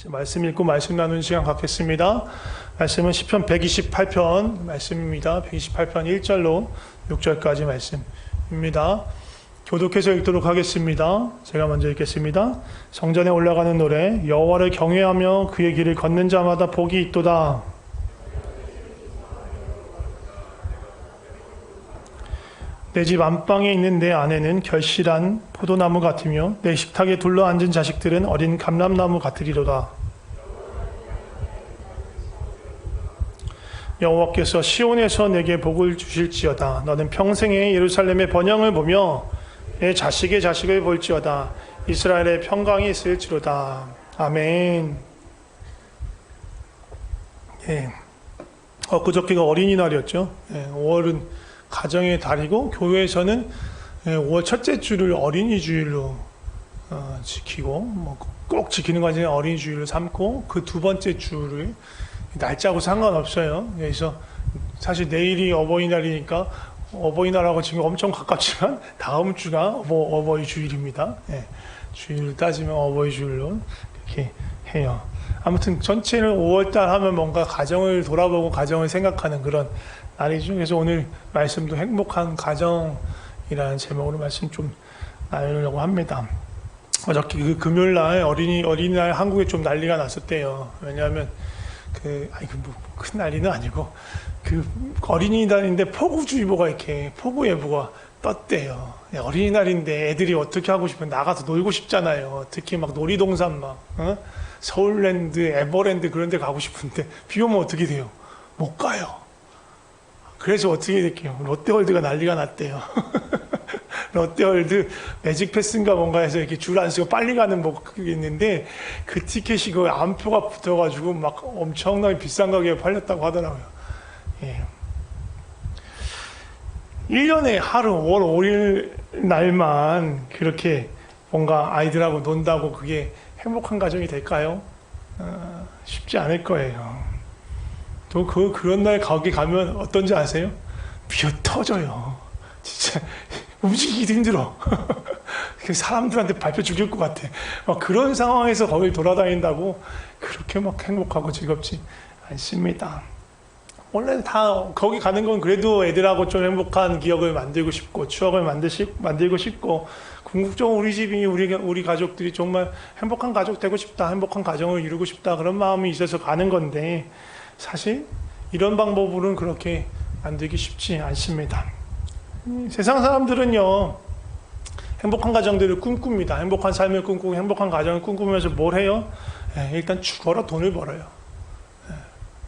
말씀 읽고 말씀 나누는 시간 갖겠습니다. 말씀은 시편 128편 말씀입니다. 128편 1절로 6절까지 말씀입니다. 교독해서 읽도록 하겠습니다. 제가 먼저 읽겠습니다. 성전에 올라가는 노래. 여호와를 경외하며 그의 길을 걷는 자마다 복이 있도다. 내 집 안방에 있는 내 아내는 결실한 포도나무 같으며 내 식탁에 둘러앉은 자식들은 어린 감람나무 같으리로다. 여호와께서 시온에서 내게 복을 주실지어다. 너는 평생에 예루살렘의 번영을 보며 내 자식의 자식을 볼지어다. 이스라엘의 평강이 있을지로다. 아멘. 예. 그저께가 어린이날이었죠. 5월은 가정의 달이고 교회에서는 5월 첫째 주를 어린이 주일로 지키고 꼭 지키는 건 아니라 어린이 주일로 삼고 그 두 번째 주를 날짜하고 상관없어요. 그래서 사실 내일이 어버이날이니까 어버이날하고 지금 엄청 가깝지만 다음 주가 어버이 주일입니다. 주일을 따지면 어버이 주일로 이렇게 해요. 아무튼 전체를 5월달 하면 뭔가 가정을 돌아보고 가정을 생각하는 그런 날이죠. 그래서 오늘 말씀도 행복한 가정이라는 제목으로 말씀 좀 나누려고 합니다. 어저께 그 금요일날 어린이날 한국에 좀 난리가 났었대요. 왜냐하면 큰 난리는 아니고 어린이날인데 폭우주의보가 이렇게 폭우예보가 떴대요. 어린이날인데 애들이 어떻게 하고 싶으면 나가서 놀고 싶잖아요. 특히 막 놀이동산 서울랜드, 에버랜드 그런 데 가고 싶은데 비 오면 어떻게 돼요? 못 가요. 그래서 어떻게 될게요? 롯데월드가 난리가 났대요. 롯데월드 매직 패스인가 뭔가 해서 이렇게 줄 안 쓰고 빨리 가는 그게 있는데 그 티켓이 그 암표가 붙어가지고 막 엄청나게 비싼 가격에 팔렸다고 하더라고요. 예. 1년에 하루 5월 5일 날만 그렇게 뭔가 아이들하고 논다고 그게 행복한 가정이 될까요? 쉽지 않을 거예요. 또 그런 날 거기 가면 어떤지 아세요? 미어 터져요. 진짜 움직이기도 힘들어. 사람들한테 밟혀 죽일 것 같아. 그런 상황에서 거길 돌아다닌다고 그렇게 막 행복하고 즐겁지 않습니다. 원래 다 거기 가는 건 그래도 애들하고 좀 행복한 기억을 만들고 싶고 추억을 만들고 싶고 궁극적으로 우리 집이 우리 가족들이 정말 행복한 가족 되고 싶다, 행복한 가정을 이루고 싶다 그런 마음이 있어서 가는 건데 사실 이런 방법으로는 그렇게 만들기 쉽지 않습니다. 세상 사람들은요 행복한 가정들을 꿈꿉니다. 행복한 삶을 꿈꾸고 행복한 가정을 꿈꾸면서 뭘 해요? 일단 죽어라 돈을 벌어요.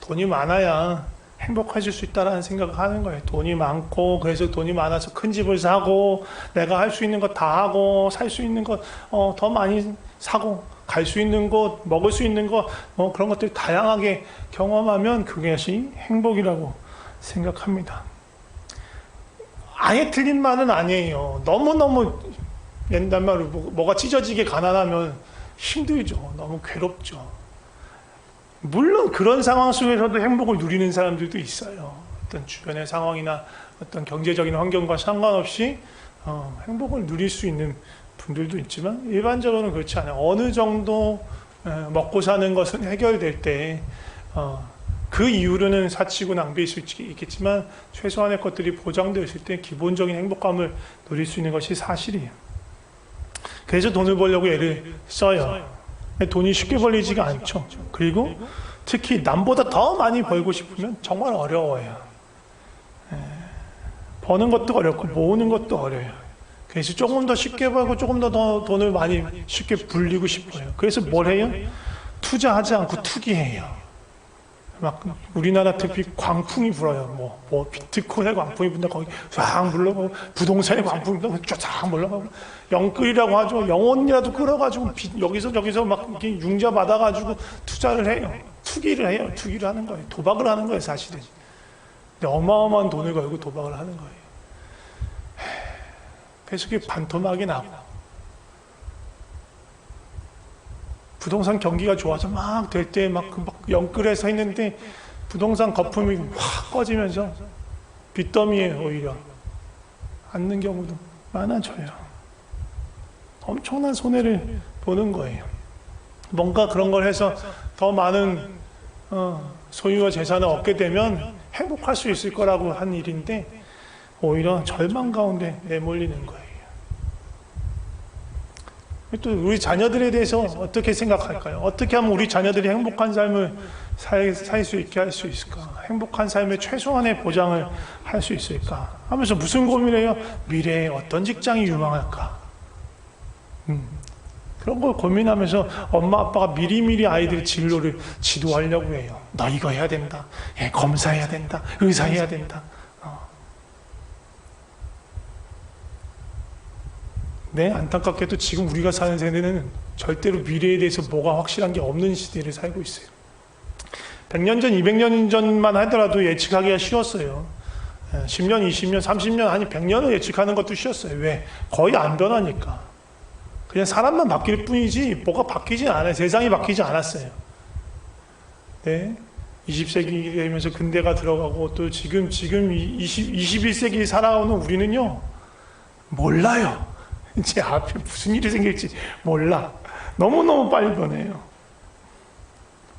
돈이 많아야 행복해질 수 있다는 생각을 하는 거예요. 돈이 많고 그래서 돈이 많아서 큰 집을 사고 내가 할 수 있는 거 다 하고 살 수 있는 거 더 많이 사고 갈 수 있는 곳, 먹을 수 있는 것 그런 것들 다양하게 경험하면 그것이 행복이라고 생각합니다. 아예 틀린 말은 아니에요. 너무너무 옛날 말로 뭐가 찢어지게 가난하면 힘들죠. 너무 괴롭죠. 물론 그런 상황 속에서도 행복을 누리는 사람들도 있어요. 어떤 주변의 상황이나 어떤 경제적인 환경과 상관없이 행복을 누릴 수 있는 분들도 있지만 일반적으로는 그렇지 않아요. 어느 정도 먹고 사는 것은 해결될 때 그 이후로는 사치고 낭비일 수 있겠지만 최소한의 것들이 보장되어 있을 때 기본적인 행복감을 누릴 수 있는 것이 사실이에요. 그래서 돈을 벌려고 애를 써요. 돈이 쉽게 벌리지가 않죠. 그리고 특히 남보다 더 많이 벌고 싶으면 정말 어려워요. 버는 것도 어렵고 모으는 것도 어려워요. 그래서 조금 더 쉽게 벌고 조금 더 돈을 많이 쉽게 불리고 싶어요. 그래서 뭘 해요? 투자하지 않고 투기해요. 막 우리나라 특히 광풍이 불어요. 비트코인에 광풍이 분다 거기 쫙 물러가고 부동산에 광풍이 분다 쫙 물러가고 영끌이라고 하죠. 영혼이라도 끌어가지고 여기서 저기서 막 이렇게 융자 받아가지고 투자를 해요. 투기를 해요. 투기를 하는 거예요. 도박을 하는 거예요, 사실은. 근데 어마어마한 돈을 걸고 도박을 하는 거예요. 그래서 그게 반토막이 나고 부동산 경기가 좋아서 막 될 때 막 영끌해서 했는데 부동산 거품이 확 꺼지면서 빚더미에 오히려 앉는 경우도 많아져요. 엄청난 손해를 보는 거예요. 뭔가 그런 걸 해서 더 많은 소유와 재산을 얻게 되면 행복할 수 있을 거라고 한 일인데 오히려 절망 가운데 내몰리는 거예요. 또 우리 자녀들에 대해서 어떻게 생각할까요? 어떻게 하면 우리 자녀들이 행복한 삶을 살 수 있게 할 수 있을까? 행복한 삶의 최소한의 보장을 할 수 있을까? 하면서 무슨 고민을 해요? 미래에 어떤 직장이 유망할까? 그런 걸 고민하면서 엄마 아빠가 미리미리 아이들의 진로를 지도하려고 해요. 너 이거 해야 된다. 검사해야 된다. 의사해야 된다. 네, 안타깝게도 지금 우리가 사는 세대는 절대로 미래에 대해서 뭐가 확실한 게 없는 시대를 살고 있어요. 100년 전, 200년 전만 하더라도 예측하기가 쉬웠어요. 10년, 20년, 30년, 아니 100년을 예측하는 것도 쉬웠어요. 왜? 거의 안 변하니까. 그냥 사람만 바뀔 뿐이지 뭐가 바뀌지 않아요. 세상이 바뀌지 않았어요. 네, 20세기 되면서 근대가 들어가고 또 지금 21세기 살아오는 우리는요, 몰라요. 이제 앞에 무슨 일이 생길지 몰라. 너무너무 빨리 변해요.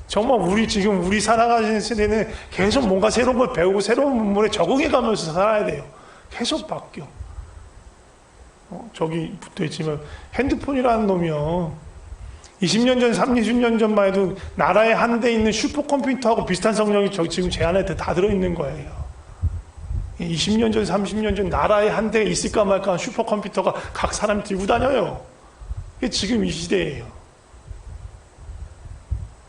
정말 우리 살아가는 세대는 계속 뭔가 새로운 걸 배우고 새로운 문물에 적응해 가면서 살아야 돼요. 계속 바뀌어. 저기 붙어 있지만 핸드폰이라는 놈이요. 20년 전, 30년 전만 해도 나라에 한 대 있는 슈퍼컴퓨터하고 비슷한 성능이 지금 제 안에 다 들어있는 거예요. 20년 전, 30년 전 나라에 한 대 있을까 말까 한 슈퍼컴퓨터가 각 사람이 들고 다녀요. 이게 지금 이 시대예요.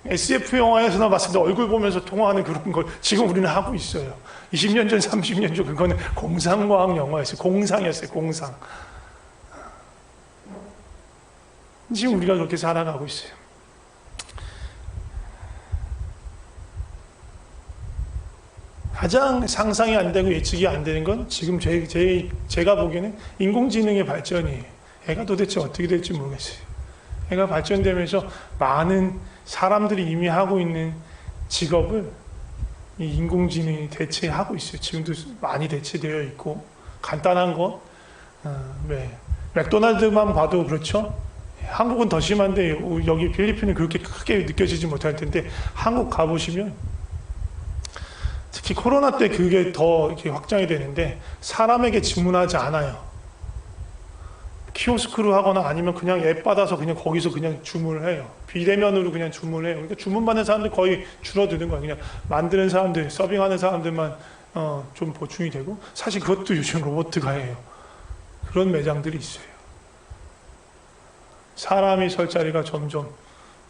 SF 영화에서나 봤을 때 얼굴 보면서 통화하는 그런 걸 지금 우리는 하고 있어요. 20년 전, 30년 전 그거는 공상과학 영화였어요. 공상이었어요. 공상. 지금 우리가 그렇게 살아가고 있어요. 가장 상상이 안 되고 예측이 안 되는 건 지금 제가 보기에는 인공지능의 발전이에요. 애가 도대체 어떻게 될지 모르겠어요. 애가 발전되면서 많은 사람들이 이미 하고 있는 직업을 이 인공지능이 대체하고 있어요. 지금도 많이 대체되어 있고, 간단한 것, 맥도날드만 봐도 그렇죠. 한국은 더 심한데 여기 필리핀은 그렇게 크게 느껴지지 못할 텐데 한국 가보시면 특히 코로나 때 그게 더 이렇게 확장이 되는데 사람에게 주문하지 않아요. 키오스크로 하거나 아니면 그냥 앱 받아서 그냥 거기서 그냥 주문을 해요. 비대면으로 그냥 주문을 해요. 그러니까 주문받는 사람들 거의 줄어드는 거예요. 그냥 만드는 사람들, 서빙하는 사람들만 좀 보충이 되고, 사실 그것도 요즘 로봇가 해요. 그런 매장들이 있어요. 사람이 설 자리가 점점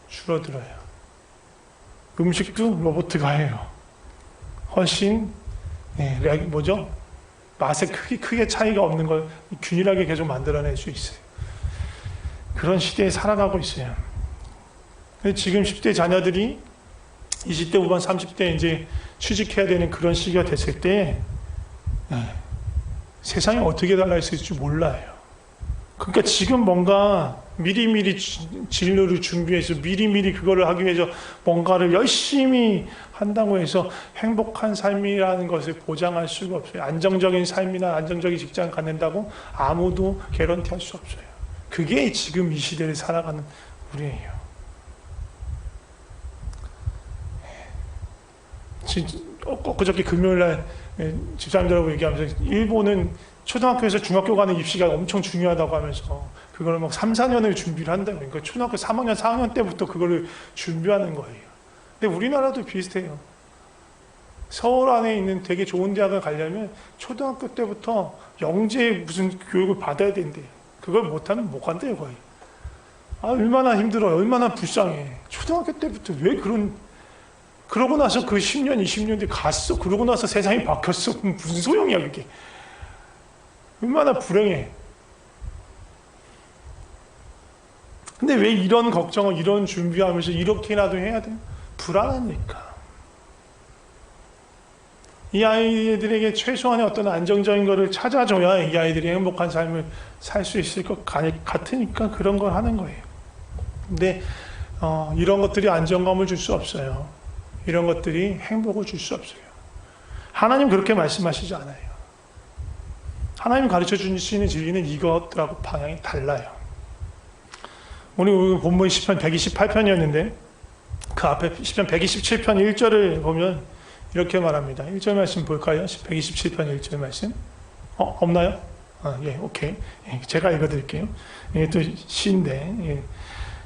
줄어들어요. 음식도 로봇가 해요. 훨씬 맛에 크게 차이가 없는 걸 균일하게 계속 만들어낼 수 있어요. 그런 시대에 살아가고 있어요. 지금 10대 자녀들이 20대 후반 30대 이제 취직해야 되는 그런 시기가 됐을 때 세상이 어떻게 달라졌을지 몰라요. 그러니까 지금 뭔가 미리미리 진로를 준비해서 미리미리 그거를 하기 위해서 뭔가를 열심히 한다고 해서 행복한 삶이라는 것을 보장할 수가 없어요. 안정적인 삶이나 안정적인 직장 갖는다고 아무도 개런티 할 수 없어요. 그게 지금 이 시대를 살아가는 우리예요. 엊그저께 금요일날 집사님들하고 얘기하면서 일본은 초등학교에서 중학교 가는 입시가 엄청 중요하다고 하면서 그걸 막 3, 4년을 준비를 한다고. 그러니까 초등학교 3학년, 4학년 때부터 그거를 준비하는 거예요. 근데 우리나라도 비슷해요. 서울 안에 있는 되게 좋은 대학을 가려면 초등학교 때부터 영재 무슨 교육을 받아야 된대요. 그걸 못하면 못 간대요, 거의. 얼마나 힘들어요. 얼마나 불쌍해. 초등학교 때부터 왜 그러고 나서 그 10년, 20년 뒤에 갔어. 그러고 나서 세상이 바뀌었어. 무슨 소용이야, 그게. 얼마나 불행해. 근데 왜 이런 걱정을, 이런 준비하면서 이렇게라도 해야 돼요? 불안하니까. 이 아이들에게 최소한의 어떤 안정적인 것을 찾아줘야 이 아이들이 행복한 삶을 살 수 있을 것 같으니까 그런 걸 하는 거예요. 근데 이런 것들이 안정감을 줄 수 없어요. 이런 것들이 행복을 줄 수 없어요. 하나님 그렇게 말씀하시지 않아요. 하나님 가르쳐 주시는 진리는 이것들하고 방향이 달라요. 오늘 본문 시편 128편이었는데 그 앞에 시편 127편 1절을 보면 이렇게 말합니다. 1절 말씀 볼까요? 127편 1절 말씀. 없나요? 예, 오케이. 예, 제가 읽어드릴게요. 이게 또 시인데, 예,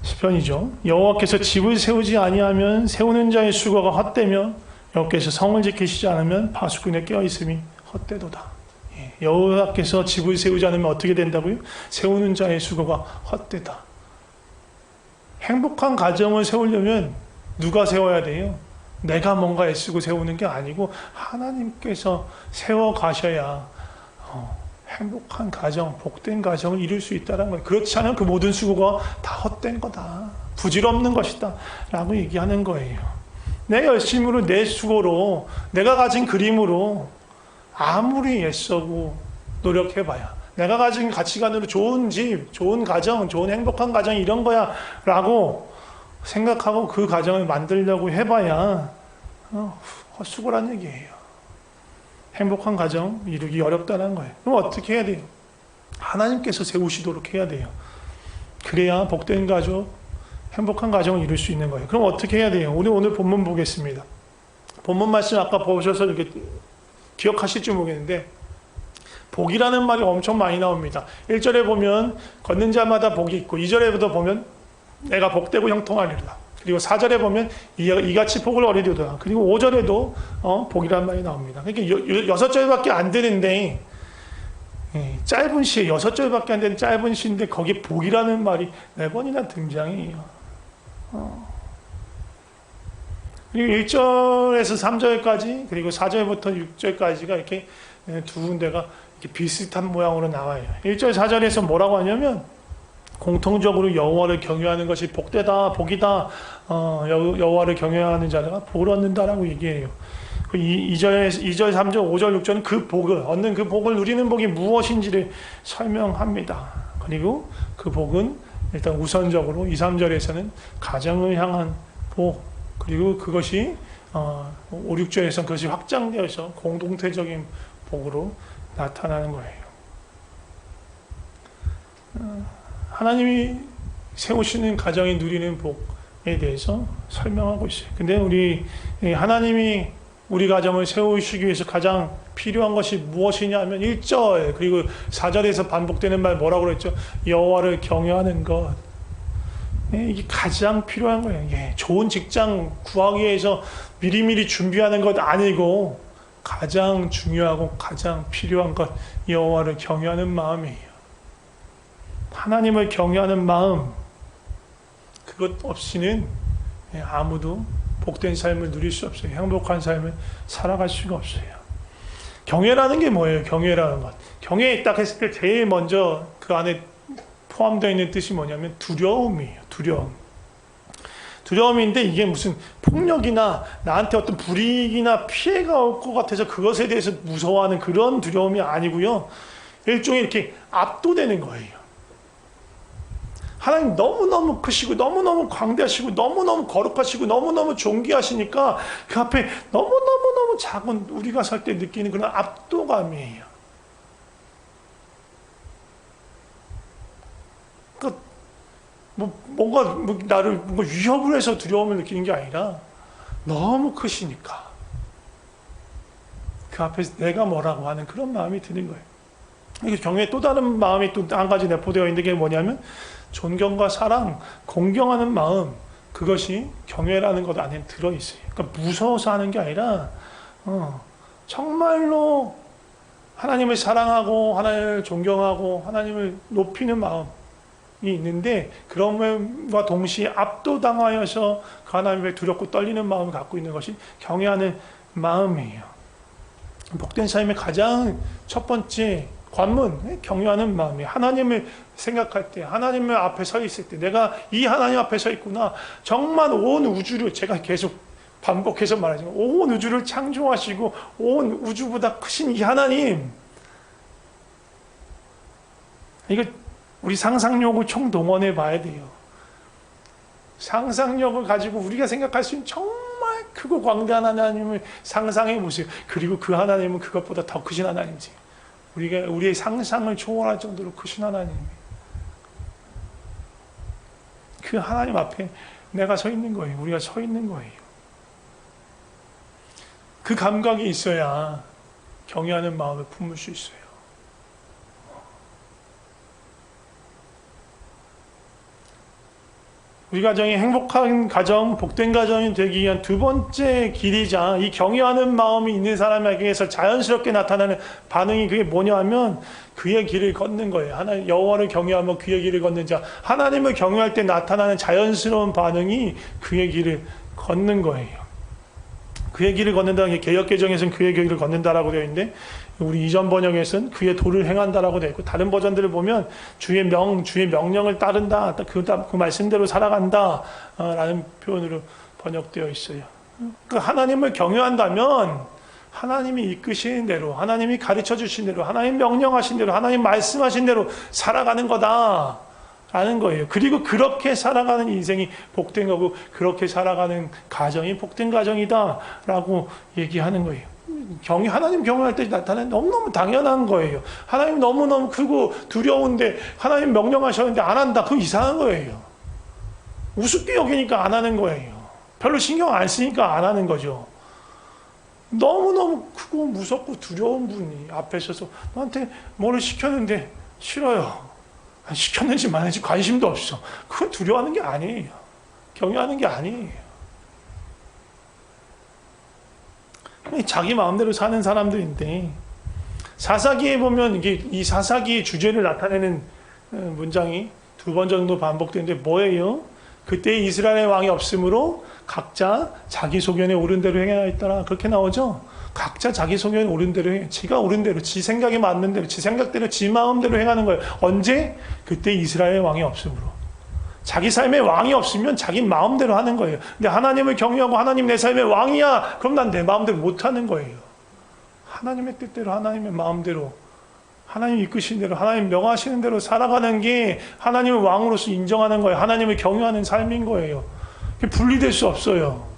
시편이죠. 여호와께서 집을 세우지 아니하면 세우는 자의 수고가 헛되며 여호와께서 성을 지키시지 않으면 파수꾼의 깨어 있음이 헛되도다. 예, 여호와께서 집을 세우지 않으면 어떻게 된다고요? 세우는 자의 수고가 헛되다. 행복한 가정을 세우려면 누가 세워야 돼요? 내가 뭔가 애쓰고 세우는 게 아니고 하나님께서 세워 가셔야 행복한 가정, 복된 가정을 이룰 수 있다는 거예요. 그렇지 않으면 그 모든 수고가 다 헛된 거다. 부질없는 것이다. 라고 얘기하는 거예요. 내 열심으로, 내 수고로, 내가 가진 그림으로 아무리 애써고 노력해봐야 내가 가진 가치관으로 좋은 집, 좋은 가정, 좋은 행복한 가정 이런 거야 라고 생각하고 그 가정을 만들려고 해봐야 헛수고란 얘기예요. 행복한 가정 이루기 어렵다는 거예요. 그럼 어떻게 해야 돼요? 하나님께서 세우시도록 해야 돼요. 그래야 복된 가족, 행복한 가정을 이룰 수 있는 거예요. 그럼 어떻게 해야 돼요? 우리 오늘 본문 보겠습니다. 본문 말씀 아까 보셔서 이렇게 기억하실지 모르겠는데 복이라는 말이 엄청 많이 나옵니다. 1절에 보면 걷는 자마다 복이 있고 2절에도 보면 내가 복되고 형통하리라. 그리고 4절에 보면 이같이 복을 얻으리로다. 그리고 5절에도 복이라는 말이 나옵니다. 그러니까 6절밖에 안 되는데 짧은 시에 6절밖에 안 되는 짧은 시인데 거기에 복이라는 말이 4번이나 등장해요. 그리고 1절에서 3절까지 그리고 4절부터 6절까지가 이렇게 두 군데가 이렇게 비슷한 모양으로 나와요. 1절 4절에서 뭐라고 하냐면 공통적으로 여호와를 경외하는 것이 복되다, 복이다. 여호와를 경외하는 자가 복을 얻는다라고 얘기해요. 2절, 3절, 5절, 6절은 그 복을 얻는 그 복을 누리는 복이 무엇인지를 설명합니다. 그리고 그 복은 일단 우선적으로 2, 3절에서는 가정을 향한 복, 그리고 그것이 5, 6절에서는 그것이 확장되어서 공동체적인 복으로 나타나는 거예요. 하나님이 세우시는 가정이 누리는 복에 대해서 설명하고 있어요. 근데 하나님이 우리 가정을 세우시기 위해서 가장 필요한 것이 무엇이냐 하면 1절 그리고 4절에서 반복되는 말 뭐라고 그랬죠? 여호와를 경외하는 것. 이게 가장 필요한 거예요. 좋은 직장 구하기 위해서 미리미리 준비하는 것 아니고 가장 중요하고 가장 필요한 것 여호와를 경외하는 마음이에요. 하나님을 경외하는 마음, 그것 없이는 아무도 복된 삶을 누릴 수 없어요. 행복한 삶을 살아갈 수가 없어요. 경외라는 게 뭐예요? 경외라는 것. 경외에 딱 했을 때 제일 먼저 그 안에 포함되어 있는 뜻이 뭐냐면 두려움이에요. 두려움. 두려움인데 이게 무슨 폭력이나 나한테 어떤 불이익이나 피해가 올 것 같아서 그것에 대해서 무서워하는 그런 두려움이 아니고요. 일종의 이렇게 압도되는 거예요. 하나님 너무너무 크시고 너무너무 광대하시고 너무너무 거룩하시고 너무너무 존귀하시니까 그 앞에 너무너무 작은 우리가 설 때 느끼는 그런 압도감이에요. 그러니까 뭔가 나를 뭔가 위협을 해서 두려움을 느끼는 게 아니라 너무 크시니까 그 앞에서 내가 뭐라고 하는 그런 마음이 드는 거예요. 이게 경외의 또 다른 마음이 또 한 가지 내포되어 있는 게 뭐냐면 존경과 사랑, 공경하는 마음, 그것이 경외라는 것 안에 들어있어요. 그러니까 무서워서 하는 게 아니라 정말로 하나님을 사랑하고 하나님을 존경하고 하나님을 높이는 마음이 있는데 그럼과 동시에 압도당하여서 그 하나님을 두렵고 떨리는 마음을 갖고 있는 것이 경외하는 마음이에요. 복된 삶의 가장 첫 번째 관문, 경외하는 마음이 하나님을 생각할 때, 하나님을 앞에 서 있을 때, 내가 이 하나님 앞에 서 있구나. 정말 온 우주를, 제가 계속 반복해서 말하지만, 온 우주를 창조하시고, 온 우주보다 크신 이 하나님. 이거 우리 상상력을 총동원해 봐야 돼요. 상상력을 가지고 우리가 생각할 수 있는 정말 크고 광대한 하나님을 상상해 보세요. 그리고 그 하나님은 그것보다 더 크신 하나님이세요. 우리의 상상을 초월할 정도로 크신 하나님. 그 하나님 앞에 내가 서 있는 거예요. 우리가 서 있는 거예요. 그 감각이 있어야 경외하는 마음을 품을 수 있어요. 우리 가정이 행복한 가정, 복된 가정이 되기 위한 두 번째 길이자 이 경외하는 마음이 있는 사람에게서 자연스럽게 나타나는 반응이 그게 뭐냐 하면 그의 길을 걷는 거예요. 하나님 여호와를 경외하며 그의 길을 걷는 자. 하나님을 경외할 때 나타나는 자연스러운 반응이 그의 길을 걷는 거예요. 그의 길을 걷는다는 게 개역개정에서는 그의 길을 걷는다라고 되어 있는데 우리 이전 번역에서는 그의 도를 행한다라고 되어 있고 다른 버전들을 보면 주의 명령을 따른다. 그 말씀대로 살아간다. 라는 표현으로 번역되어 있어요. 그러니까 하나님을 경외한다면 하나님이 이끄시는 대로, 하나님이 가르쳐 주신 대로, 하나님 명령하신 대로, 하나님 말씀하신 대로 살아가는 거다. 라는 거예요. 그리고 그렇게 살아가는 인생이 복된 거고 그렇게 살아가는 가정이 복된 가정이다 라고 얘기하는 거예요. 하나님 경외할 때 나타나는 너무너무 당연한 거예요. 하나님 너무너무 크고 두려운데 하나님 명령하셨는데 안 한다. 그거 이상한 거예요. 우습게 여기니까 안 하는 거예요. 별로 신경 안 쓰니까 안 하는 거죠. 너무너무 크고 무섭고 두려운 분이 앞에 서서 나한테 뭐를 시켰는데 싫어요. 시켰는지 말는지 관심도 없어. 그건 두려워하는 게 아니에요. 경외하는 게 아니에요. 자기 마음대로 사는 사람들인데 사사기에 보면 이게 이 사사기의 주제를 나타내는 문장이 두 번 정도 반복되는데 뭐예요? 그때 이스라엘의 왕이 없으므로 각자 자기 소견에 옳은 대로 행하였더라. 그렇게 나오죠? 각자 자기 소견에 옳은 대로 해. 지가 옳은 대로, 지 생각에 맞는 대로, 지 생각대로, 지 마음대로 행하는 거예요. 언제? 그때 이스라엘의 왕이 없으므로. 자기 삶에 왕이 없으면 자기 마음대로 하는 거예요. 근데 하나님을 경외하고 하나님 내 삶의 왕이야. 그럼 난 내 마음대로 못 하는 거예요. 하나님의 뜻대로, 하나님의 마음대로, 하나님 이끄시는 대로, 하나님 명하시는 대로 살아가는 게 하나님을 왕으로서 인정하는 거예요. 하나님을 경외하는 삶인 거예요. 그게 분리될 수 없어요.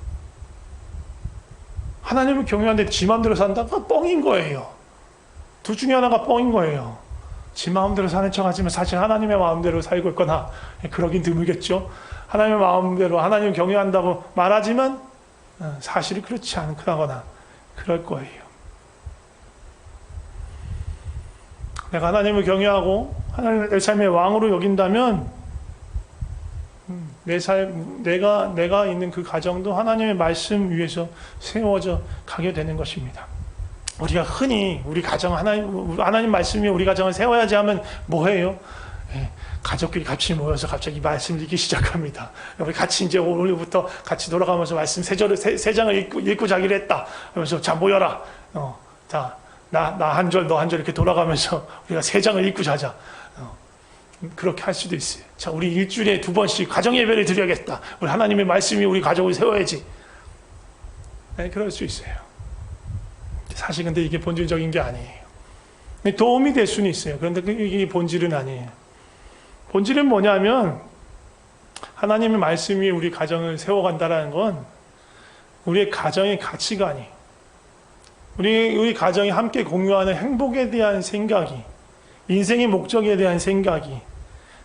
하나님을 경외하는데 지 마음대로 산다? 그건 뻥인 거예요. 둘 중에 하나가 뻥인 거예요. 지 마음대로 사는 척 하지만 사실 하나님의 마음대로 살고 있거나 그러긴 드물겠죠. 하나님의 마음대로 하나님을 경외한다고 말하지만 사실이 그렇지 않거나 그럴 거예요. 내가 하나님을 경외하고 하나님을 내 삶의 왕으로 여긴다면 내가 있는 그 가정도 하나님의 말씀 위에서 세워져 가게 되는 것입니다. 우리가 흔히 우리 가정 하나님 말씀 위에 우리 가정을 세워야지 하면 뭐해요? 가족끼리 같이 모여서 갑자기 말씀을 읽기 시작합니다. 우리 같이 이제 오늘부터 같이 돌아가면서 말씀 세 장을 읽고 자기로 했다. 그러면서 자 모여라. 자 나 한 절 너 한 절 이렇게 돌아가면서 우리가 세 장을 읽고 자자. 그렇게 할 수도 있어요. 자, 우리 일주일에 2번씩 가정 예배를 드려야겠다. 우리 하나님의 말씀이 우리 가족을 세워야지. 네, 그럴 수 있어요. 사실 근데 이게 본질적인 게 아니에요. 도움이 될 수는 있어요. 그런데 이게 본질은 아니에요. 본질은 뭐냐면 하나님의 말씀이 우리 가정을 세워간다는 건 우리의 가정의 가치관이 우리 가정이 함께 공유하는 행복에 대한 생각이 인생의 목적에 대한 생각이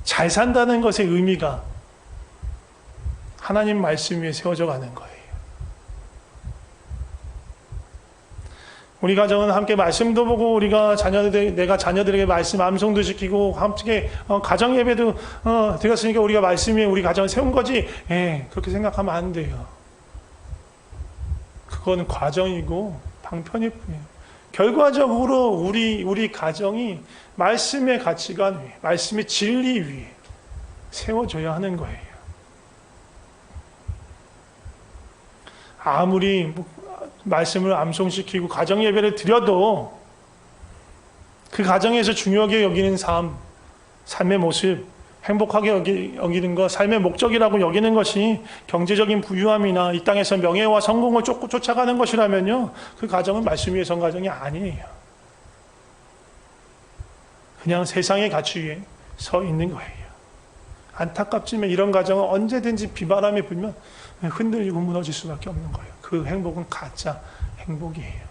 잘 산다는 것의 의미가 하나님 말씀 위에 세워져 가는 거예요. 우리 가정은 함께 말씀도 보고 우리가 내가 자녀들에게 말씀 암송도 시키고 함께 가정 예배도 드렸으니까 우리가 말씀 위에 우리 가정을 세운 거지. 그렇게 생각하면 안 돼요. 그건 과정이고 방편일 뿐이에요. 결과적으로 우리 가정이 말씀의 가치관 위에, 말씀의 진리 위에 세워져야 하는 거예요. 아무리 말씀을 암송시키고 가정 예배를 드려도 그 가정에서 중요하게 여기는 삶의 모습, 행복하게 여기는 것, 삶의 목적이라고 여기는 것이 경제적인 부유함이나 이 땅에서 명예와 성공을 쫓아가는 것이라면요, 그 가정은 말씀 위에 선 가정이 아니에요. 그냥 세상의 가치 위에 서 있는 거예요. 안타깝지만 이런 가정은 언제든지 비바람이 불면 흔들리고 무너질 수밖에 없는 거예요. 그 행복은 가짜 행복이에요.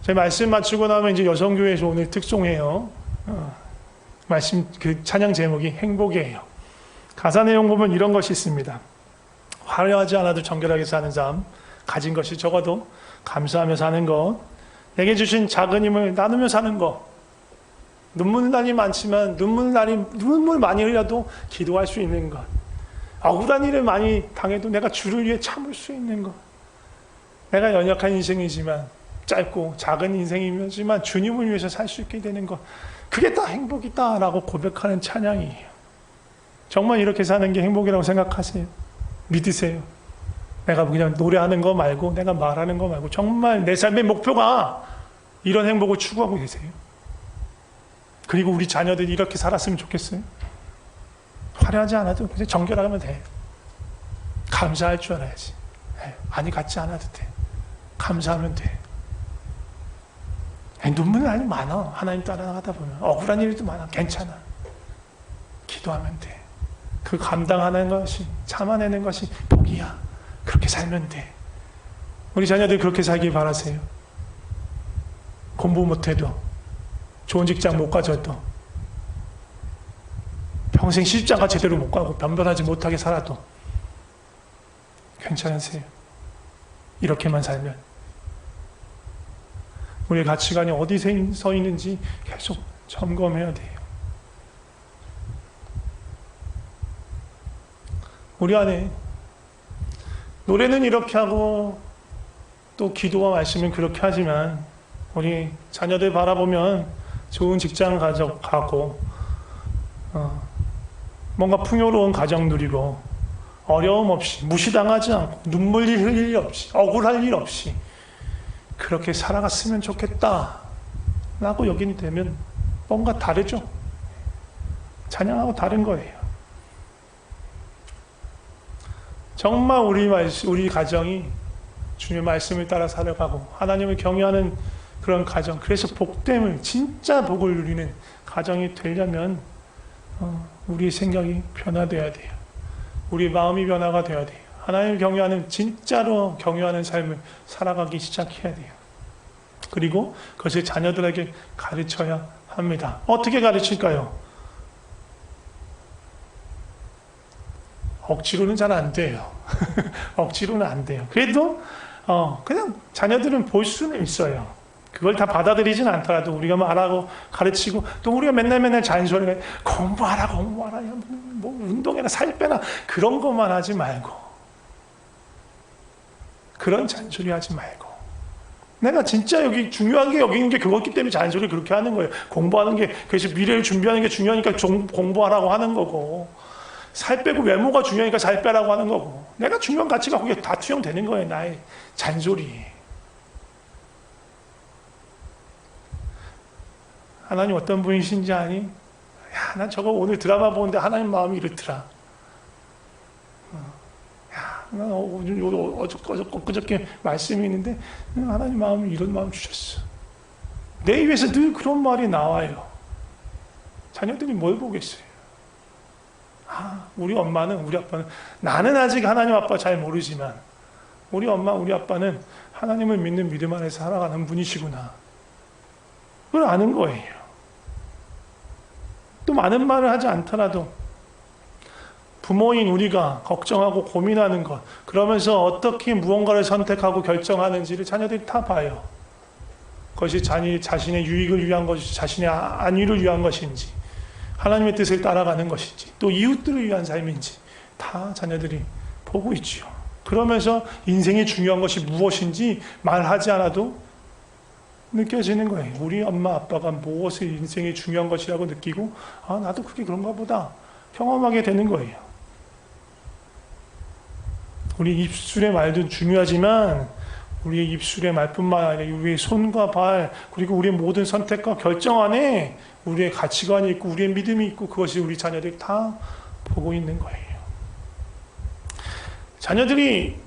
제 말씀 마치고 나면 이제 여성교회에서 오늘 특송해요. 말씀 그 찬양 제목이 행복이에요. 가사 내용 보면 이런 것이 있습니다. 화려하지 않아도 정결하게 사는 삶, 가진 것이 적어도 감사하며 사는 것, 내게 주신 작은 힘을 나누며 사는 것, 눈물날이 많지만 눈물 많이 흘려도 기도할 수 있는 것, 억울한 일을 많이 당해도 내가 주를 위해 참을 수 있는 것, 내가 연약한 인생이지만 짧고 작은 인생이지만 주님을 위해서 살 수 있게 되는 것, 그게 다 행복이다라고 고백하는 찬양이에요. 정말 이렇게 사는 게 행복이라고 생각하세요? 믿으세요? 내가 그냥 노래하는 거 말고 내가 말하는 거 말고 정말 내 삶의 목표가 이런 행복을 추구하고 계세요? 그리고 우리 자녀들이 이렇게 살았으면 좋겠어요? 화려하지 않아도 그냥 정결하면 돼. 감사할 줄 알아야지. 아니 같지 않아도 돼. 감사하면 돼. 눈물은 아니 많아. 하나님 따라가다 보면 억울한 일도 많아. 괜찮아. 기도하면 돼. 그 감당하는 것이, 참아내는 것이 복이야. 그렇게 살면 돼. 우리 자녀들 그렇게 살길 바라세요. 공부 못해도, 좋은 직장 못 가져도, 평생 시집장가 제대로 못 가고 변변하지 못하게 살아도 괜찮으세요? 이렇게만 살면. 우리의 가치관이 어디 서 있는지 계속 점검해야 돼요. 우리 안에 노래는 이렇게 하고 또 기도와 말씀은 그렇게 하지만 우리 자녀들 바라보면 좋은 직장 가고 뭔가 풍요로운 가정 누리고 어려움 없이 무시당하지 않고 눈물 흘릴 일 없이 억울할 일 없이 그렇게 살아갔으면 좋겠다 라고 여기니 되면 뭔가 다르죠. 찬양하고 다른 거예요. 정말 우리 가정이 주님의 말씀을 따라 살아가고 하나님을 경외하는 그런 가정, 그래서 복됨을, 진짜 복을 누리는 가정이 되려면 우리의 생각이 변화돼야 돼요. 우리 마음이 변화가 돼야 돼요. 하나님을 경외하는, 진짜로 경외하는 삶을 살아가기 시작해야 돼요. 그리고 그것을 자녀들에게 가르쳐야 합니다. 어떻게 가르칠까요? 억지로는 잘 안 돼요. 억지로는 안 돼요. 그래도 그냥 자녀들은 볼 수는 있어요. 그걸 다 받아들이진 않더라도 우리가 말하고 가르치고, 또 우리가 맨날 잔소리를 공부하라 뭐 운동해라 살 빼라 그런 것만 하지 말고, 그런 잔소리 하지 말고, 내가 진짜 여기 중요한 게 여기 있는 게 그거기 때문에 잔소리 그렇게 하는 거예요. 공부하는 게, 그래서 미래를 준비하는 게 중요하니까 공부하라고 하는 거고, 살 빼고 외모가 중요하니까 살 빼라고 하는 거고, 내가 중요한 가치가 거기에 다 투영되는 거예요. 나의 잔소리. 하나님 어떤 분이신지 아니? 야, 난 저거 오늘 드라마 보는데 하나님 마음이 이렇더라. 야, 난 어저께 말씀이 있는데 하나님 마음이 이런 마음 주셨어. 내 입에서 늘 그런 말이 나와요. 자녀들이 뭘 보겠어요? 우리 엄마는, 우리 아빠는, 나는 아직 하나님 아빠 잘 모르지만 우리 엄마, 우리 아빠는 하나님을 믿는 믿음 안에서 살아가는 분이시구나. 그걸 아는 거예요. 또 많은 말을 하지 않더라도 부모인 우리가 걱정하고 고민하는 것, 그러면서 어떻게 무언가를 선택하고 결정하는지를 자녀들이 다 봐요. 그것이 자신의 유익을 위한 것인지, 자신의 안위를 위한 것인지, 하나님의 뜻을 따라가는 것인지, 또 이웃들을 위한 삶인지 다 자녀들이 보고 있지요. 그러면서 인생의 중요한 것이 무엇인지 말하지 않아도 느껴지는 거예요. 우리 엄마 아빠가 무엇을 인생의 중요한 것이라고 느끼고, 나도 그게 그런가 보다 경험하게 되는 거예요. 우리 입술의 말도 중요하지만 우리의 입술의 말뿐만 아니라 우리의 손과 발, 그리고 우리의 모든 선택과 결정 안에 우리의 가치관이 있고 우리의 믿음이 있고, 그것이 우리 자녀들이 다 보고 있는 거예요. 자녀들이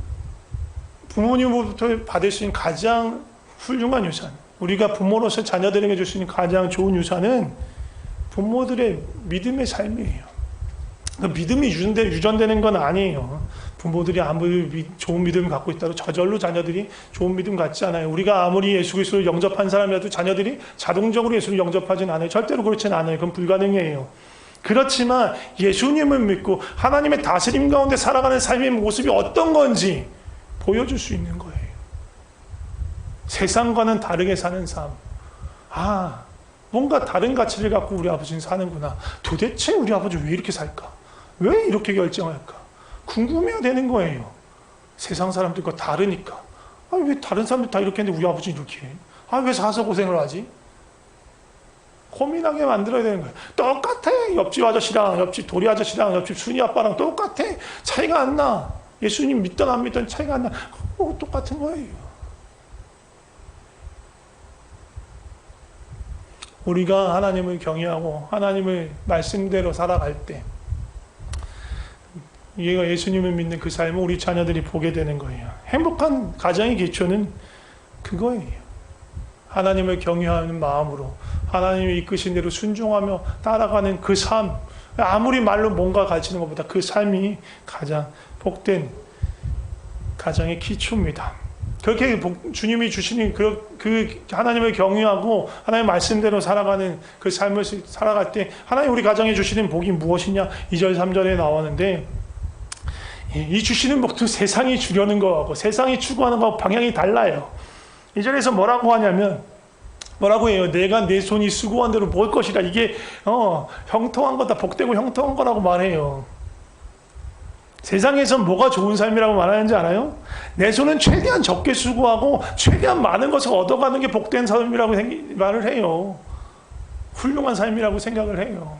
부모님으로부터 받을 수 있는 가장 훌륭한 유산, 우리가 부모로서 자녀들에게 줄 수 있는 가장 좋은 유산은 부모들의 믿음의 삶이에요. 믿음이 유전되는 건 아니에요. 부모들이 아무리 좋은 믿음을 갖고 있다고 저절로 자녀들이 좋은 믿음 갖지 않아요. 우리가 아무리 예수 그리스도를 영접한 사람이라도 자녀들이 자동적으로 예수를 영접하진 않아요. 절대로 그렇지는 않아요. 그건 불가능해요. 그렇지만 예수님을 믿고 하나님의 다스림 가운데 살아가는 삶의 모습이 어떤 건지 보여줄 수 있는 거예요. 세상과는 다르게 사는 삶. 뭔가 다른 가치를 갖고 우리 아버지는 사는구나. 도대체 우리 아버지 왜 이렇게 살까? 왜 이렇게 결정할까? 궁금해야 되는 거예요. 세상 사람들과 다르니까. 왜 다른 사람들 다 이렇게 했는데 우리 아버지는 이렇게 해? 왜 사서 고생을 하지? 고민하게 만들어야 되는 거예요. 똑같아. 옆집 아저씨랑 옆집 도리 아저씨랑 옆집 순이 아빠랑 똑같아. 차이가 안 나. 예수님 믿던 안 믿던 차이가 안 나. 똑같은 거예요. 우리가 하나님을 경외하고 하나님을 말씀대로 살아갈 때 얘가 예수님을 믿는 그 삶을 우리 자녀들이 보게 되는 거예요. 행복한 가정의 기초는 그거예요. 하나님을 경외하는 마음으로 하나님이 이끄신 대로 순종하며 따라가는 그 삶. 아무리 말로 뭔가 가르치는 것보다 그 삶이 가장 복된 가정의 기초입니다. 그렇게 주님이 주시는 그 하나님을 경외하고 하나님의 말씀대로 살아가는 그 삶을 살아갈 때 하나님 우리 가정에 주시는 복이 무엇이냐? 2절 3절에 나오는데 이 주시는 복도 세상이 주려는 거하고 세상이 추구하는 거하고 방향이 달라요. 2절에서 뭐라고 하냐면 뭐라고 해요? 내가 내 손이 수고한 대로 먹을 것이라. 이게 형통한 거다. 복되고 형통한 거라고 말해요. 세상에서 뭐가 좋은 삶이라고 말하는지 알아요? 내 손은 최대한 적게 수고하고 최대한 많은 것을 얻어가는 게 복된 삶이라고 말을 해요. 훌륭한 삶이라고 생각을 해요.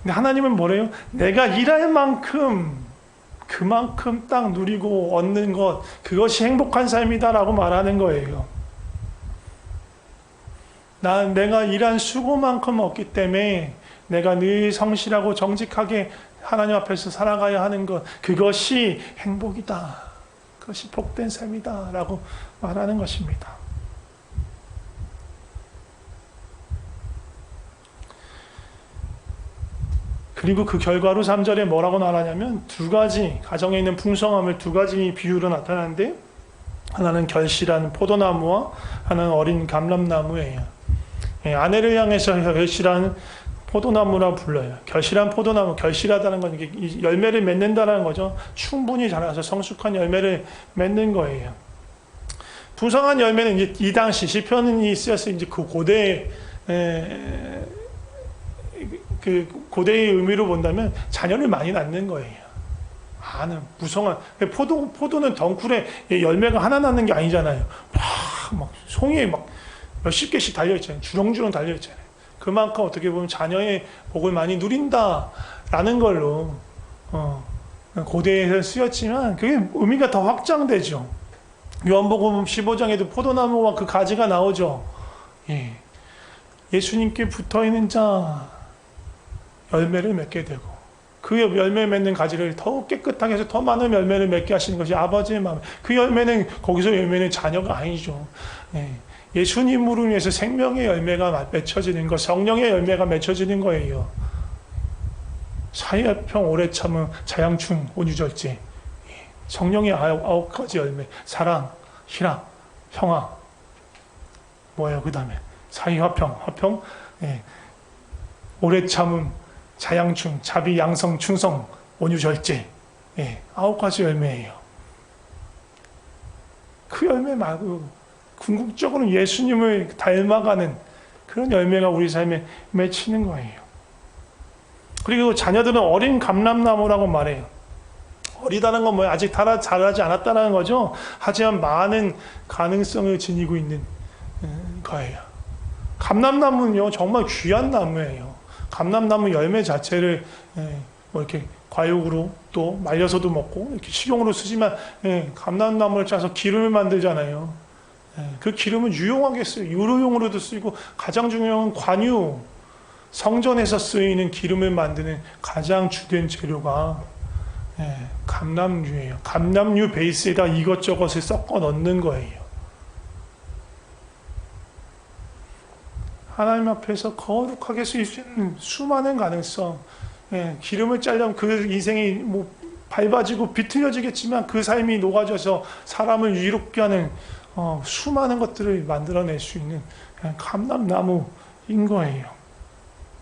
근데 하나님은 뭐래요? 내가 일할 만큼 그만큼 딱 누리고 얻는 것, 그것이 행복한 삶이다라고 말하는 거예요. 내가 일한 수고만큼 얻기 때문에 내가 늘 성실하고 정직하게 하나님 앞에서 살아가야 하는 것, 그것이 행복이다. 그것이 복된 삶이다. 라고 말하는 것입니다. 그리고 그 결과로 3절에 뭐라고 말하냐면 두 가지, 가정에 있는 풍성함을 두 가지 비유로 나타나는데 하나는 결실한 포도나무와 하나는 어린 감람나무예요. 아내를 향해서 결실한 포도나무라 불러요. 결실한 포도나무, 결실하다는 건 이게 열매를 맺는다는 거죠. 충분히 자라서 성숙한 열매를 맺는 거예요. 풍성한 열매는 이제 이 당시 시편이 쓰였을 이제 그 고대의 의미로 본다면 자녀를 많이 낳는 거예요. 무성한 포도는 덩쿨에 열매가 하나 낳는 게 아니잖아요. 막 송이에 막 몇십 개씩 달려 있잖아요. 주렁주렁 달려 있잖아요. 그만큼 어떻게 보면 자녀의 복을 많이 누린다라는 걸로 고대에서 쓰였지만 그게 의미가 더 확장되죠. 요한복음 15장에도 포도나무와 그 가지가 나오죠. 예수님께 붙어있는 자 열매를 맺게 되고 그 열매 맺는 가지를 더욱 깨끗하게 해서 더 많은 열매를 맺게 하시는 것이 아버지의 마음. 그 열매는 거기서 열매는 자녀가 아니죠. 예수님으로 인해서 생명의 열매가 맺혀지는 것, 성령의 열매가 맺혀지는 거예요. 사이화평, 오래 참음, 자양충, 온유절제. 성령의 9가지 열매. 사랑, 희락, 평화. 뭐예요? 그 다음에 사이화평, 화평, 오래 참음, 자양충, 자비, 양성, 충성, 온유절제. 9가지 열매예요. 그 열매 말고 궁극적으로 예수님을 닮아가는 그런 열매가 우리 삶에 맺히는 거예요. 그리고 자녀들은 어린 감람나무라고 말해요. 어리다는 건 뭐예요? 아직 자라지 않았다는 거죠. 하지만 많은 가능성을 지니고 있는 거예요. 감람나무는요, 정말 귀한 나무예요. 감람나무 열매 자체를 뭐 이렇게 과육으로 또 말려서도 먹고 이렇게 식용으로 쓰지만 감람나무를 짜서 기름을 만들잖아요. 그 기름은 유용하게 쓰여요. 유로용으로도 쓰이고 가장 중요한 관유, 성전에서 쓰이는 기름을 만드는 가장 주된 재료가 감람유예요. 감람유 베이스에다 이것저것을 섞어 넣는 거예요. 하나님 앞에서 거룩하게 쓰일 수 있는 수많은 가능성. 기름을 짜려면 그 인생이 뭐 밟아지고 비틀어지겠지만 그 삶이 녹아져서 사람을 유롭게 하는 수많은 것들을 만들어낼 수 있는 감람나무인 거예요.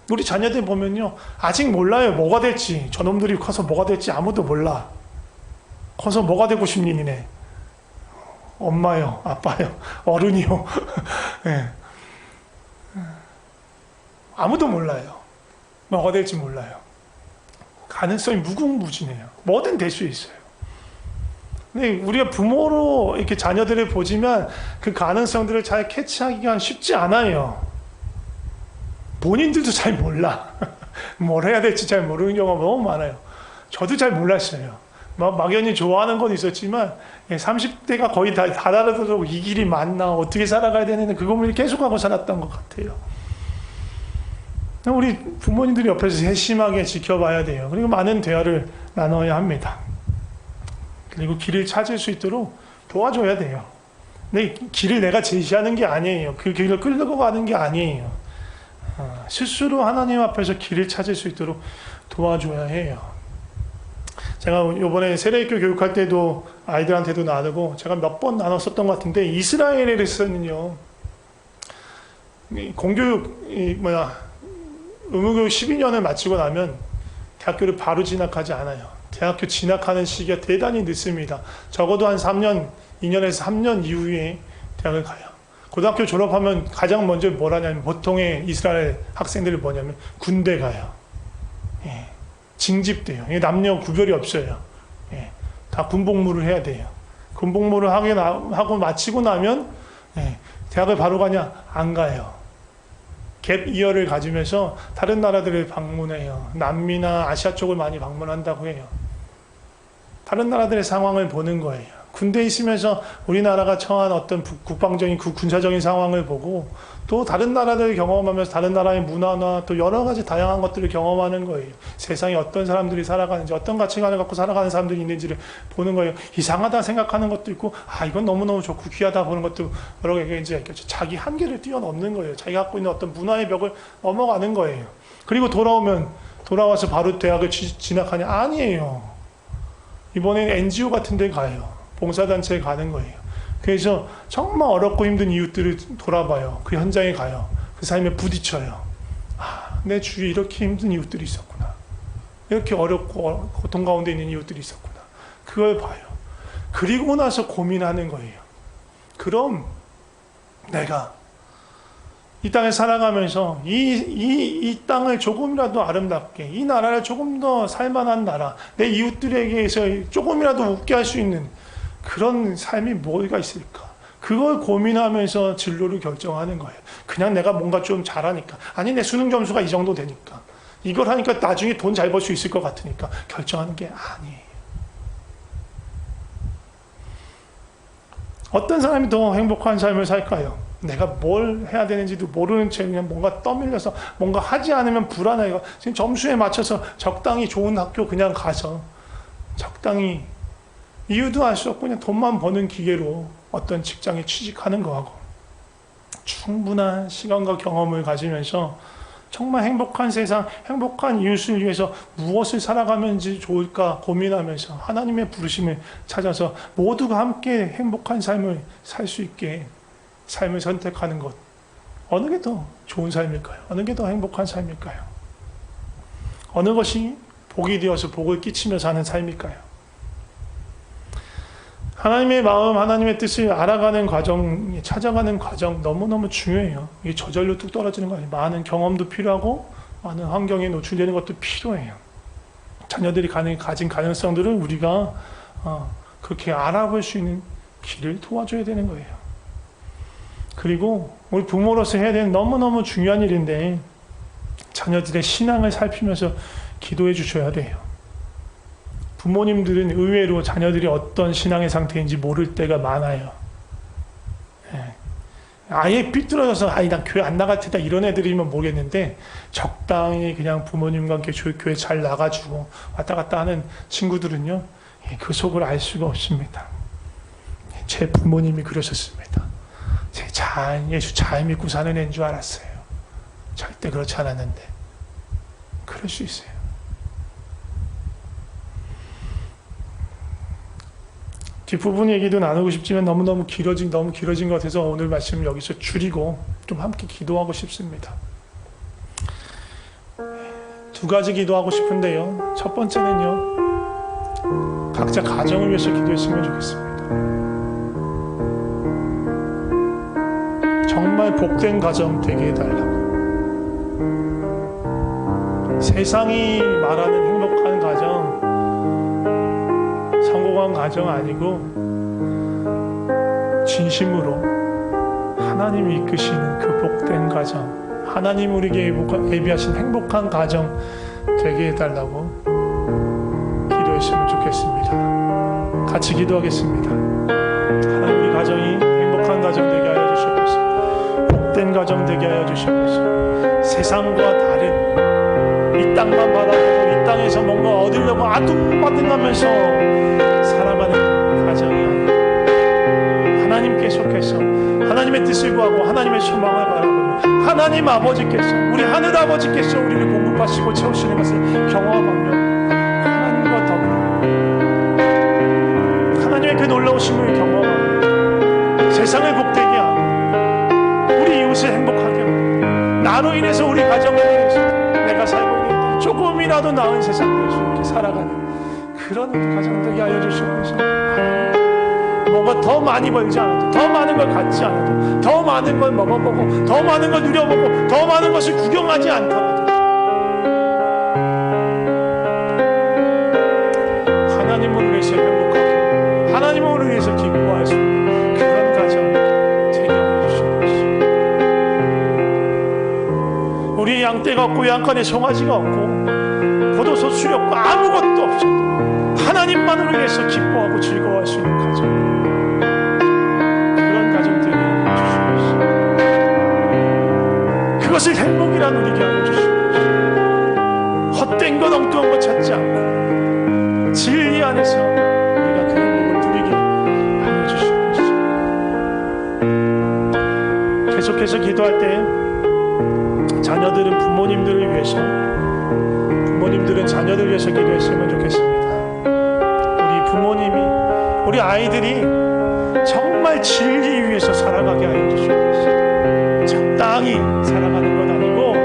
우리 자녀들 보면요, 아직 몰라요. 뭐가 될지. 저놈들이 커서 뭐가 될지 아무도 몰라. 커서 뭐가 되고 싶니 니네? 엄마요, 아빠요, 어른이요. 네. 아무도 몰라요. 뭐가 될지 몰라요. 가능성이 무궁무진해요. 뭐든 될 수 있어요. 근데 우리가 부모로 이렇게 자녀들을 보지만 그 가능성들을 잘 캐치하기가 쉽지 않아요. 본인들도 잘 몰라. 뭘 해야 될지 잘 모르는 경우가 너무 많아요. 저도 잘 몰랐어요. 막연히 좋아하는 건 있었지만 30대가 거의 다 다다르도록 이 길이 맞나, 어떻게 살아가야 되는데 그 고민을 계속하고 살았던 것 같아요. 우리 부모님들이 옆에서 세심하게 지켜봐야 돼요. 그리고 많은 대화를 나눠야 합니다. 그리고 길을 찾을 수 있도록 도와줘야 돼요. 근데 길을 내가 제시하는 게 아니에요. 그 길을 끌고 가는 게 아니에요. 스스로 하나님 앞에서 길을 찾을 수 있도록 도와줘야 해요. 제가 이번에 세례학교 교육할 때도 아이들한테도 나누고 제가 몇 번 나눴었던 것 같은데, 이스라엘에서는요, 공교육 의무교육 12년을 마치고 나면 대학교를 바로 진학하지 않아요. 대학교 진학하는 시기가 대단히 늦습니다. 적어도 한 3년, 2년에서 3년 이후에 대학을 가요. 고등학교 졸업하면 가장 먼저 뭘 하냐면, 보통의 이스라엘 학생들이 뭐냐면 군대 가요. 예, 징집돼요. 남녀 구별이 없어요. 예, 다 군복무를 해야 돼요. 군복무를 하고 마치고 나면 대학을 바로 가냐? 안 가요. 갭 이어를 가지면서 다른 나라들을 방문해요. 남미나 아시아 쪽을 많이 방문한다고 해요. 다른 나라들의 상황을 보는 거예요. 군대에 있으면서 우리나라가 처한 어떤 국방적인 군사적인 상황을 보고, 또 다른 나라들을 경험하면서 다른 나라의 문화나 또 여러 가지 다양한 것들을 경험하는 거예요. 세상에 어떤 사람들이 살아가는지, 어떤 가치관을 갖고 살아가는 사람들이 있는지를 보는 거예요. 이상하다 생각하는 것도 있고, 이건 너무너무 좋고 귀하다 보는 것도 여러 개 이제 자기 한계를 뛰어넘는 거예요. 자기가 갖고 있는 어떤 문화의 벽을 넘어가는 거예요. 그리고 돌아와서 바로 대학을 진학하냐? 아니에요. 이번에는 NGO 같은 데 가요. 봉사단체에 가는 거예요. 그래서 정말 어렵고 힘든 이웃들을 돌아봐요. 그 현장에 가요. 그 삶에 부딪혀요. 내 주위에 이렇게 힘든 이웃들이 있었구나. 이렇게 어렵고 고통 가운데 있는 이웃들이 있었구나. 그걸 봐요. 그리고 나서 고민하는 거예요. 그럼 내가 이 땅에 살아가면서 이 땅을 조금이라도 아름답게, 이 나라를 조금 더 살만한 나라, 내 이웃들에게서 조금이라도 웃게 할 수 있는 그런 삶이 뭐가 있을까? 그걸 고민하면서 진로를 결정하는 거예요. 그냥 내가 뭔가 좀 잘하니까, 아니 내 수능 점수가 이 정도 되니까, 이걸 하니까 나중에 돈 잘 벌 수 있을 것 같으니까 결정하는 게 아니에요. 어떤 사람이 더 행복한 삶을 살까요? 내가 뭘 해야 되는지도 모르는 채 그냥 뭔가 떠밀려서 뭔가 하지 않으면 불안해요. 지금 점수에 맞춰서 적당히 좋은 학교 그냥 가서 적당히, 이유도 알 수 없고 그냥 돈만 버는 기계로 어떤 직장에 취직하는 거하고, 충분한 시간과 경험을 가지면서 정말 행복한 세상, 행복한 이웃을 위해서 무엇을 살아가면 좋을까 고민하면서 하나님의 부르심을 찾아서 모두가 함께 행복한 삶을 살 수 있게 삶을 선택하는 것, 어느 게 더 좋은 삶일까요? 어느 게 더 행복한 삶일까요? 어느 것이 복이 되어서 복을 끼치며 사는 삶일까요? 하나님의 마음, 하나님의 뜻을 알아가는 과정, 찾아가는 과정 너무너무 중요해요. 이게 저절로 뚝 떨어지는 거 아니에요. 많은 경험도 필요하고 많은 환경에 노출되는 것도 필요해요. 자녀들이 가진 가능성들을 우리가 그렇게 알아볼 수 있는 길을 도와줘야 되는 거예요. 그리고 우리 부모로서 해야 되는 너무너무 중요한 일인데, 자녀들의 신앙을 살피면서 기도해 주셔야 돼요. 부모님들은 의외로 자녀들이 어떤 신앙의 상태인지 모를 때가 많아요. 아예 삐뚤어져서 난 교회 안 나갈 테다 이런 애들이면 모르겠는데, 적당히 그냥 부모님과 함께 교회 잘 나가주고 왔다 갔다 하는 친구들은요, 그 속을 알 수가 없습니다. 제 부모님이 그러셨습니다. 예수 잘 믿고 사는 애인 줄 알았어요. 절대 그렇지 않았는데. 그럴 수 있어요. 뒷부분 얘기도 나누고 싶지만 너무 길어진 것 같아서 오늘 말씀 여기서 줄이고 좀 함께 기도하고 싶습니다. 두 가지 기도하고 싶은데요. 첫 번째는요, 각자 가정을 위해서 기도했으면 좋겠습니다. 정말 복된 가정 되게 해달라고. 세상이 말하는 행복한 가정, 성공한 가정 아니고 진심으로 하나님이 이끄시는 그 복된 가정, 하나님 우리에게 예비하신 행복한 가정 되게 해달라고 기도했으면 좋겠습니다. 같이 기도하겠습니다. 하나님, 우리 가정이 행복한 가정 되게 하여 주시옵소서. 복된 가정 되게 하여 주시옵소서. 세상과 다른 이 땅만 바라보고 이 땅에서 뭔가 얻으려고 아둥바둥하면서 살아가는 가정이 아니라 하나님 계속해서 하나님의 뜻을 구하고 하나님의 소망을 바라보며 하나님 아버지께서, 우리 하늘 아버지께서 우리를 공급하시고 채우시는 것을 경험하며 하나님과 더불어 하나님의 그 놀라우심을 경험하며 세상을 복되게 하고 우리 이웃을 행복하게 하고 나로 인해서 우리 가정을 위해서 내가 살고 있는 조금이라도 나은 세상에서 이렇게 살아가는 그런 가정 되게 하여 주시면서 뭔가 더 많이 벌지 않아도, 더 많은 걸 갖지 않아도, 더 많은 걸 먹어보고, 더 많은 걸 누려보고, 더 많은 것을 구경하지 않더라도 하나님을 위해서 행복하게, 하나님을 위해서 기뻐할 수 있는 그런 가정 되게 하여 주시옵소서. 우리의 양떼가 없고 양간에 송아지가 없고 포도소 수렵고 아무것도 없어도 하나님만을 위해서 기뻐하고 즐거워할 수 있는 가정, 그것을 행복이라 누리게 하여 주시옵소서. 헛된 것 엉뚱한 것 찾지 않고 진리 안에서 우리가 그 행복을 누리게 하여 주시옵소서. 계속해서 기도할 때 자녀들은 부모님들을 위해서, 부모님들은 자녀들 위해서 기도했으면 좋겠습니다. 우리 부모님이, 우리 아이들이 정말 진리 위해서 살아가게 하여 주시옵소서. 적당히 살아가는 건 아니고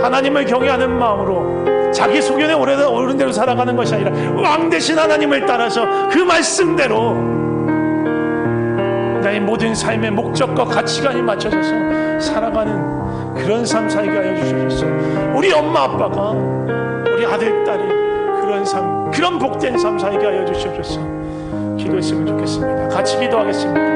하나님을 경외하는 마음으로 자기 소견에 옳은 대로 살아가는 것이 아니라 왕 대신 하나님을 따라서 그 말씀대로 나의 모든 삶의 목적과 가치관이 맞춰져서 살아가는 그런 삶 살게 하여 주셔서 우리 엄마 아빠가 우리 아들 딸이 그런 삶, 그런 복된 삶 살게 하여 주셔서 기도했으면 좋겠습니다. 같이 기도하겠습니다.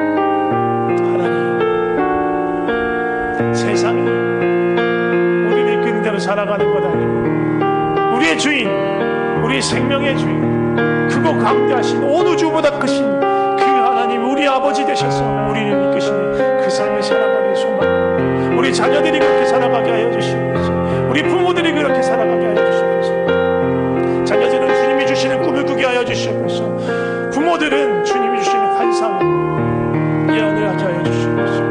세상이 우리를 이끄는 대로 살아가는 것 아니고 우리의 주인, 우리 생명의 주인, 크고 강대하신 온 우주보다 크신 그 하나님, 우리 아버지 되셔서 우리를 이끄시는 그 삶을 살아가는 소망, 우리 자녀들이 그렇게 살아가게 하여 주시옵소서. 우리 부모들이 그렇게 살아가게 하여 주시옵소서. 자녀들은 주님이 주시는 꿈을 꾸게 하여 주시옵소서. 부모들은 주님이 주시는 환상을 예언을 하게 하여 주시옵소서.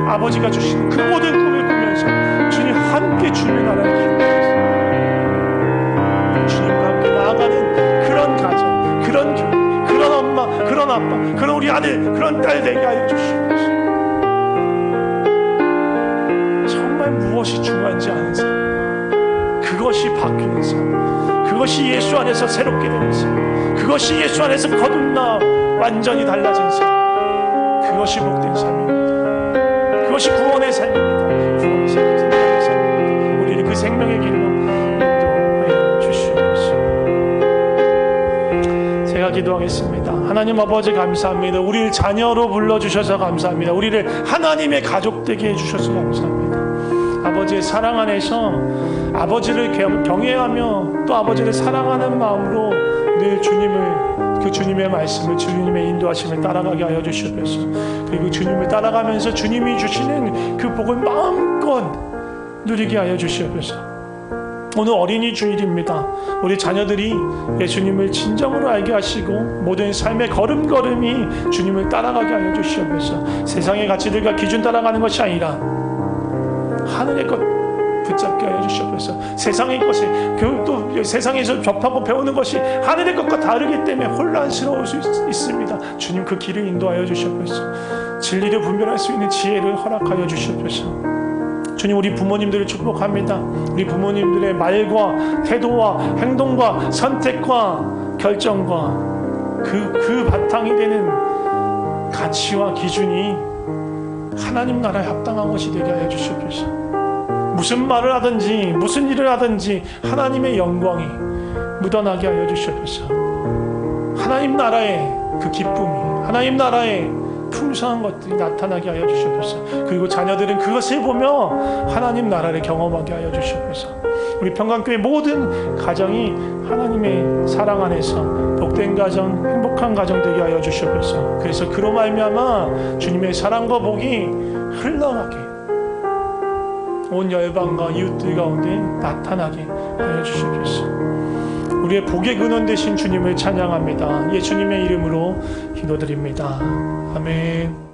아버지가 주신 그 모든 꿈을 꾸면서 주님 함께 주님의 나라를 기록하소서. 주님과 함께 나아가는 그런 가정, 그런 교회, 그런 엄마, 그런 아빠, 그런 우리 아들, 그런 딸 되게 하여 주시옵소서. 정말 무엇이 중요한지 아는 삶, 그것이 바뀌는 삶, 그것이 예수 안에서 새롭게 되는 삶, 그것이 예수 안에서 거듭나 완전히 달라진 삶, 그것이 복된 삶입니다. 그것이 구원의 삶입니다. 구원의 삶입니다. 우리를 그 생명의 길로 인도하여 주시옵소서. 제가 기도하겠습니다. 하나님 아버지 감사합니다. 우리를 자녀로 불러주셔서 감사합니다. 우리를 하나님의 가족 되게 해주셔서 감사합니다. 아버지의 사랑 안에서 아버지를 경외하며 또 아버지를 사랑하는 마음으로 늘 그 주님의 말씀을, 주님의 인도하심을 따라가게 하여 주시옵소서. 그리고 주님을 따라가면서 주님이 주시는 그 복을 마음껏 누리게 하여 주시옵소서. 오늘 어린이 주일입니다. 우리 자녀들이 예수님을 진정으로 알게 하시고 모든 삶의 걸음걸음이 주님을 따라가게 하여 주시옵소서. 세상의 가치들과 기준 따라가는 것이 아니라 하늘의 것, 붙잡게 하여 주시옵소서. 세상의 것이 또 세상에서 접하고 배우는 것이 하늘의 것과 다르기 때문에 혼란스러울 수 있습니다. 주님 그 길을 인도하여 주시옵소서. 진리를 분별할 수 있는 지혜를 허락하여 주시옵소서. 주님, 우리 부모님들을 축복합니다. 우리 부모님들의 말과 태도와 행동과 선택과 결정과 그 바탕이 되는 가치와 기준이 하나님 나라에 합당한 것이 되게 하여 주시옵소서. 무슨 말을 하든지 무슨 일을 하든지 하나님의 영광이 묻어나게 하여 주시옵소서. 하나님 나라의 그 기쁨이, 하나님 나라의 풍성한 것들이 나타나게 하여 주시옵소서. 그리고 자녀들은 그것을 보며 하나님 나라를 경험하게 하여 주시옵소서. 우리 평강교회 모든 가정이 하나님의 사랑 안에서 복된 가정, 행복한 가정 되게 하여 주시옵소서. 그래서 그로 말미암아 주님의 사랑과 복이 흘러가게 온 열방과 이웃들 가운데 나타나게 하여 주시옵소서. 우리의 복의 근원 되신 주님을 찬양합니다. 예수님의 이름으로 기도드립니다. 아멘.